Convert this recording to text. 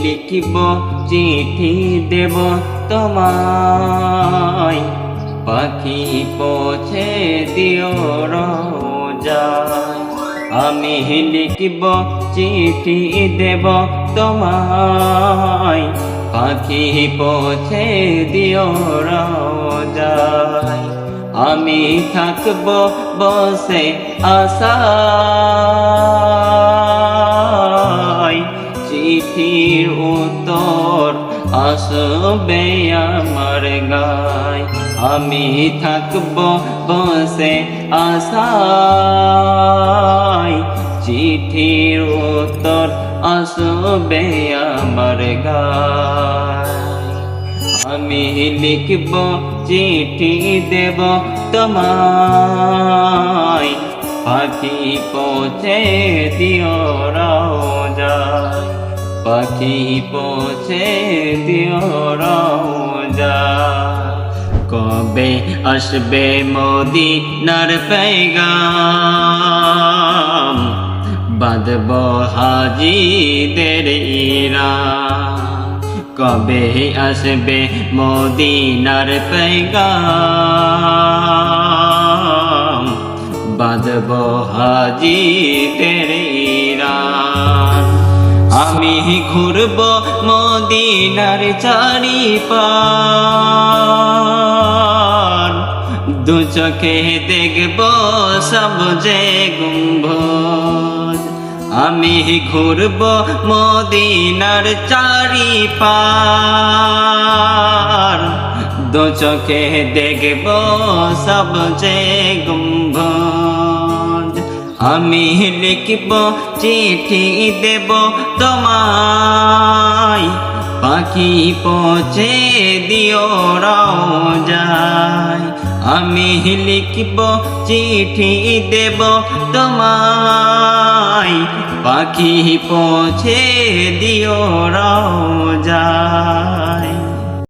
লিখিব চিঠি দেব তোমায়, পাখি পৌঁছে দিও রোজায়। আমি লিখিব চিঠি দেব তোমায়, পাখি পৌঁছে দিও রোজায়। আমি থাকব বসে আশায়, চিঠির উত্তর আসবে আমার গায়। আমি থাকব বসে আশায়, চিঠির উত্তর আসবে আমার গায়। আমি লিখব চিঠি দেব তোমায়, পাখি পৌঁছে দিও রোজায়, পাখি পৌঁছে দিও রোজায়। কবে আসবে মদিনার পেগাম, বাঁধব হাজিদের ইরাম। কবে আসবে মদিনার পেগাম, বাঁধব হাজিদের ইরাম। আমি ঘুরব মদিনার চারিপার, দু চোখে দেখব সবজে গুম্বদ। আমি ঘুরব মদিনার চারিপার, দু চোখে দেখব সবজে গুম্বদ। আমি লিখব চিঠি দেব তোমায়, পাখি পৌঁছে দিও রোজায়। আমি লিখব চিঠি দেব তোমায়, পাখি পৌঁছে দিও রোজায়।